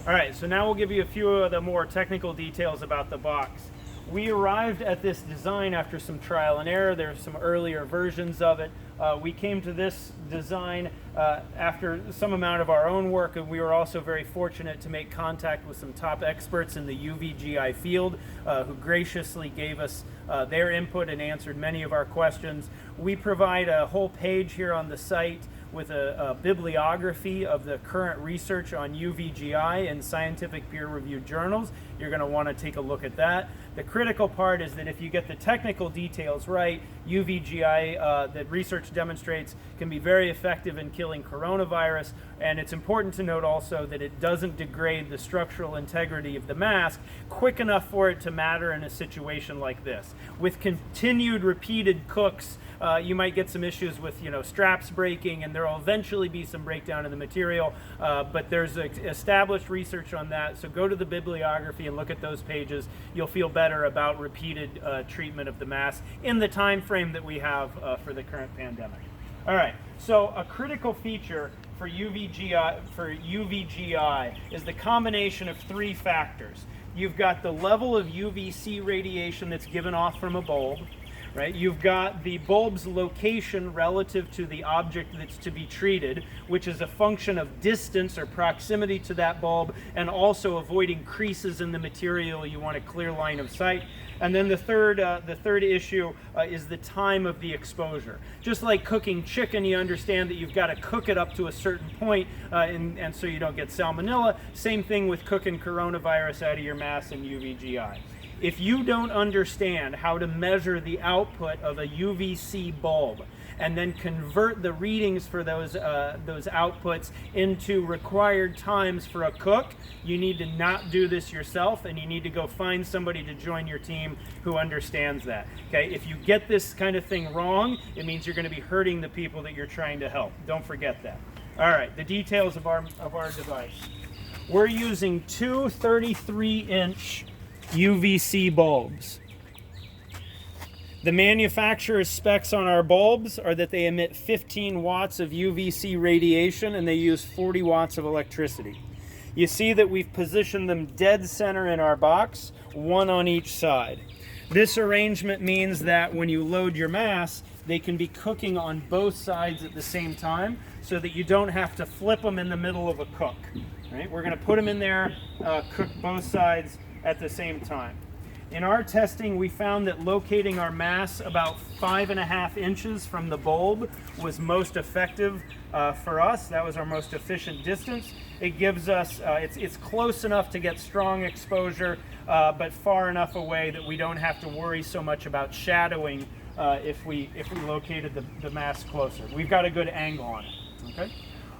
All right, so now we'll give you a few of the more technical details about the box. We arrived at this design after some trial and error. There's some earlier versions of it. We came to this design after some amount of our own work, and we were also very fortunate to make contact with some top experts in the UVGI field who graciously gave us their input and answered many of our questions. We provide a whole page here on the site with a bibliography of the current research on UVGI in scientific peer-reviewed journals. You're going to want to take a look at that. The critical part is that if you get the technical details right, UVGI that research demonstrates can be very effective in killing coronavirus, and it's important to note also that it doesn't degrade the structural integrity of the mask quick enough for it to matter in a situation like this. With continued repeated cooks, you might get some issues with straps breaking, and there will eventually be some breakdown in the material, but there's established research on that, so go to the bibliography and look at those pages. You'll feel better about repeated treatment of the mask in the time frame that we have for the current pandemic. All right, so a critical feature for UVGI is the combination of three factors. You've got the level of UVC radiation that's given off from a bulb, right? You've got the bulb's location relative to the object that's to be treated, which is a function of distance or proximity to that bulb, and also avoiding creases in the material. You want a clear line of sight. And then the third issue is the time of the exposure. Just like cooking chicken, you understand that you've got to cook it up to a certain point, and so you don't get salmonella. Same thing with cooking coronavirus out of your mask in UVGI. If you don't understand how to measure the output of a UVC bulb and then convert the readings for those outputs into required times for a cook, you need to not do this yourself, and you need to go find somebody to join your team who understands that. Okay, if you get this kind of thing wrong, it means you're going to be hurting the people that you're trying to help. Don't forget that. All right, the details of our device. We're using two 33-inch UVC bulbs. The manufacturer's specs on our bulbs are that they emit 15 watts of UVC radiation and they use 40 watts of electricity. You see that we've positioned them dead center in our box, one on each side. This arrangement means that when you load your mass, they can be cooking on both sides at the same time so that you don't have to flip them in the middle of a cook. Right? We're going to put them in there, cook both sides at the same time. In our testing, we found that locating our mass about 5.5 inches from the bulb was most effective for us. That was our most efficient distance. It gives us, it's close enough to get strong exposure, but far enough away that we don't have to worry so much about shadowing if we located the mass closer. We've got a good angle on it. Okay?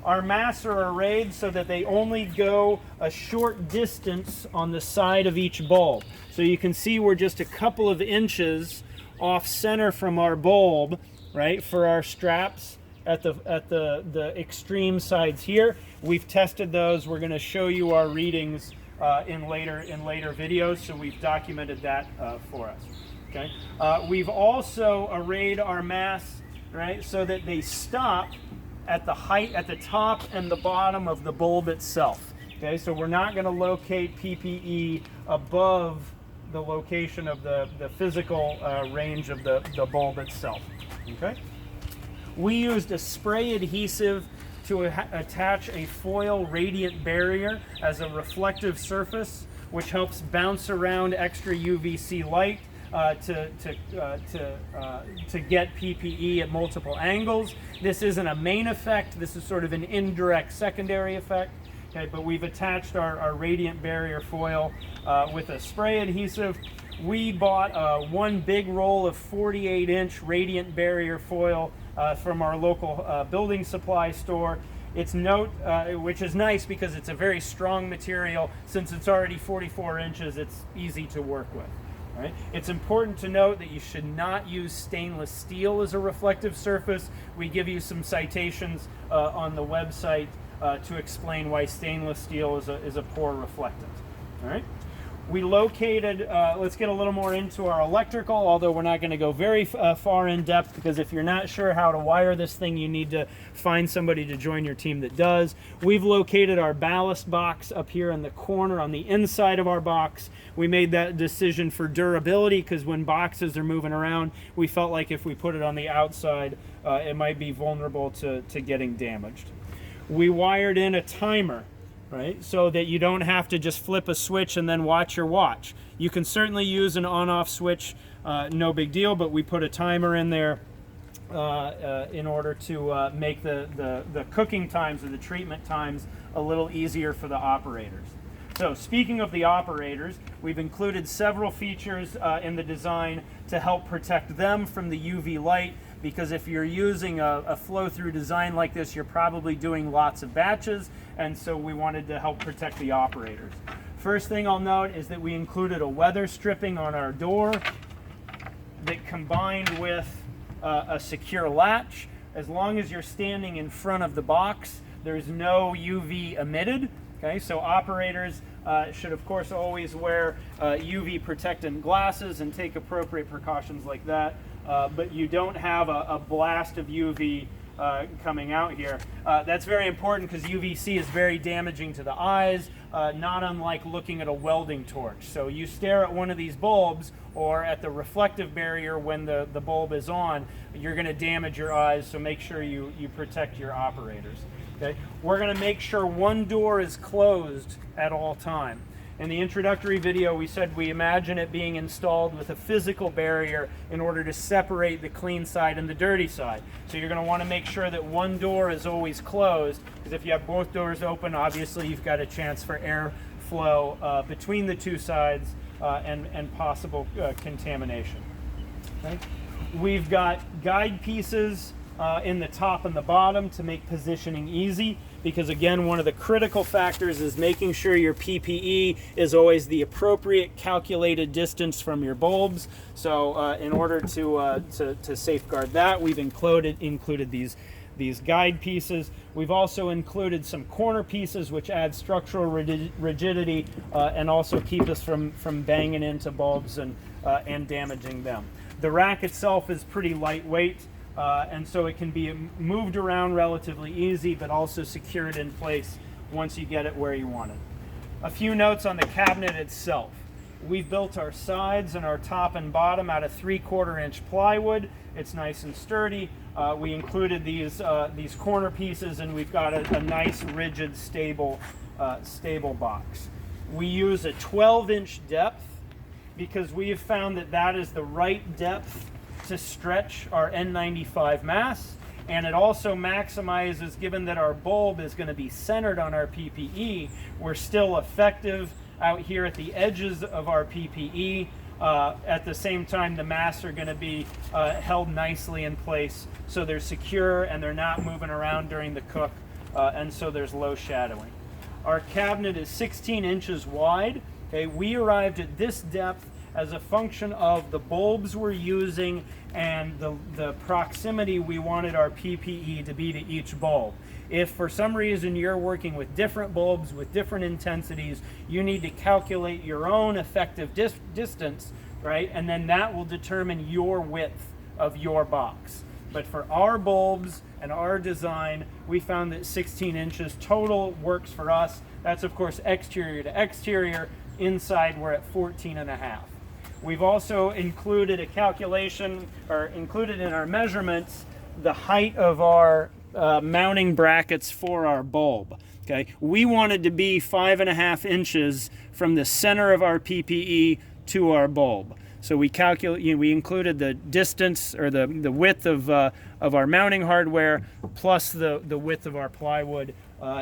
Our masks are arrayed so that they only go a short distance on the side of each bulb. So you can see we're just a couple of inches off center from our bulb, right, for our straps at the extreme sides here. We've tested those. We're going to show you our readings in later videos, so we've documented that for us. Okay. We've also arrayed our masks, right, so that they stop at the height, at the top and the bottom of the bulb itself. Okay, so we're not going to locate PPE above the location of the physical range of the bulb itself. Okay, we used a spray adhesive to attach a foil radiant barrier as a reflective surface, which helps bounce around extra UVC light to get PPE at multiple angles. This isn't a main effect. This is sort of an indirect secondary effect. Okay, but we've attached our radiant barrier foil with a spray adhesive. We bought one big roll of 48-inch radiant barrier foil from our local building supply store. It's which is nice because it's a very strong material. Since it's already 44 inches, it's easy to work with. Right? It's important to note that you should not use stainless steel as a reflective surface. We give you some citations on the website to explain why stainless steel is a poor reflectant. All right? We located, let's get a little more into our electrical, although we're not going to go very far in depth, because if you're not sure how to wire this thing, you need to find somebody to join your team that does. We've located our ballast box up here in the corner on the inside of our box. We made that decision for durability, because when boxes are moving around, we felt like if we put it on the outside, it might be vulnerable to getting damaged. We wired in a timer, right? So that you don't have to just flip a switch and then watch your watch. You can certainly use an on-off switch, no big deal, but we put a timer in there in order to make the cooking times or the treatment times a little easier for the operators. So speaking of the operators, we've included several features in the design to help protect them from the UV light, because if you're using a flow-through design like this, you're probably doing lots of batches, and so we wanted to help protect the operators. First thing I'll note is that we included a weather stripping on our door that combined with a secure latch. As long as you're standing in front of the box, there's no UV emitted. Okay, so operators should of course always wear UV protectant glasses and take appropriate precautions like that. But you don't have a blast of UV coming out here. That's very important because UVC is very damaging to the eyes, not unlike looking at a welding torch. So you stare at one of these bulbs or at the reflective barrier when the bulb is on, you're going to damage your eyes, so make sure you protect your operators. Okay? We're going to make sure one door is closed at all time. In the introductory video, we said we imagine it being installed with a physical barrier in order to separate the clean side and the dirty side. So you're going to want to make sure that one door is always closed, because if you have both doors open, obviously you've got a chance for airflow between the two sides and possible contamination. Okay? We've got guide pieces in the top and the bottom to make positioning easy, because again, one of the critical factors is making sure your PPE is always the appropriate calculated distance from your bulbs. So in order to safeguard that, we've included these guide pieces. We've also included some corner pieces which add structural rigidity and also keep us from banging into bulbs and damaging them. The rack itself is pretty lightweight, and so it can be moved around relatively easy, but also secured in place once you get it where you want it. A few notes on the cabinet itself. We've built our sides and our top and bottom out of 3/4 inch plywood. It's nice and sturdy. We included these corner pieces, and we've got a nice, rigid, stable box. We use a 12-inch depth because we have found that is the right depth to stretch our N95 mass, and it also maximizes, given that our bulb is going to be centered on our PPE, we're still effective out here at the edges of our PPE. At the same time, the mass are going to be held nicely in place, so they're secure and they're not moving around during the cook, and so there's low shadowing. Our cabinet is 16 inches wide. Okay, we arrived at this depth as a function of the bulbs we're using and the proximity we wanted our PPE to be to each bulb. If for some reason you're working with different bulbs with different intensities, you need to calculate your own effective distance, right? And then that will determine your width of your box. But for our bulbs and our design, we found that 16 inches total works for us. That's of course exterior to exterior. Inside we're at 14.5. We've also included a calculation, or included in our measurements, the height of our mounting brackets for our bulb. Okay, we wanted to be 5.5 inches from the center of our PPE to our bulb. So we we included the distance, or the width of our mounting hardware plus the width of our plywood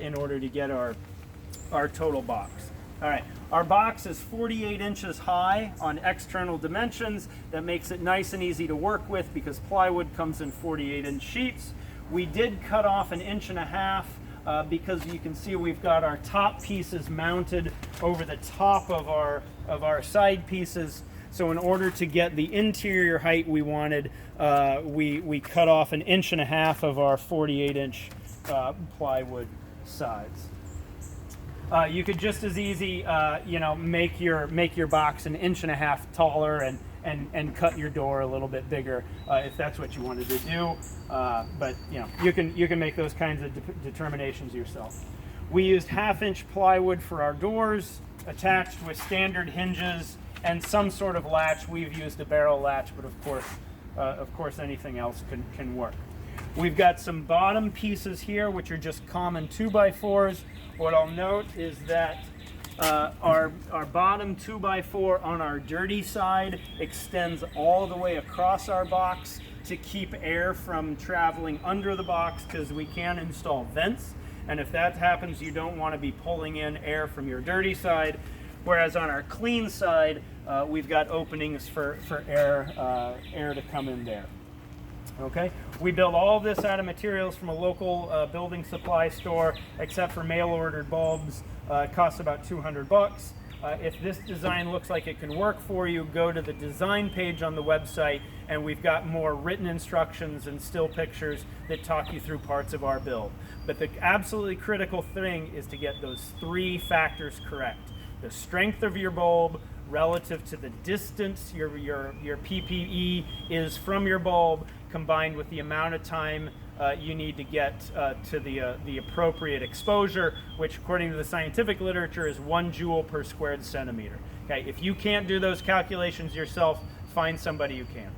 in order to get our total box. All right, our box is 48 inches high on external dimensions. That makes it nice and easy to work with because plywood comes in 48-inch sheets. We did cut off 1.5 inches because you can see we've got our top pieces mounted over the top of our side pieces. So in order to get the interior height we wanted, we cut off 1.5 inches of our 48-inch plywood sides. You could just as easy, you know, make your box 1.5 inches taller and cut your door a little bit bigger if that's what you wanted to do. But you know, you can make those kinds of determinations yourself. We used 1/2-inch plywood for our doors, attached with standard hinges and some sort of latch. We've used a barrel latch, but of course anything else can work. We've got some bottom pieces here, which are just common 2x4s. What I'll note is that our bottom 2x4 on our dirty side extends all the way across our box to keep air from traveling under the box, because we can install vents. And if that happens, you don't want to be pulling in air from your dirty side. Whereas on our clean side, we've got openings for air to come in there. Okay, we build all this out of materials from a local building supply store, except for mail-ordered bulbs. It costs about $200. If this design looks like it can work for you, go to the design page on the website, and we've got more written instructions and still pictures that talk you through parts of our build. But the absolutely critical thing is to get those 3 factors correct. The strength of your bulb relative to the distance your PPE is from your bulb, combined with the amount of time you need to get to the appropriate exposure, which according to the scientific literature is 1 joule per squared centimeter. Okay, if you can't do those calculations yourself, find somebody who can.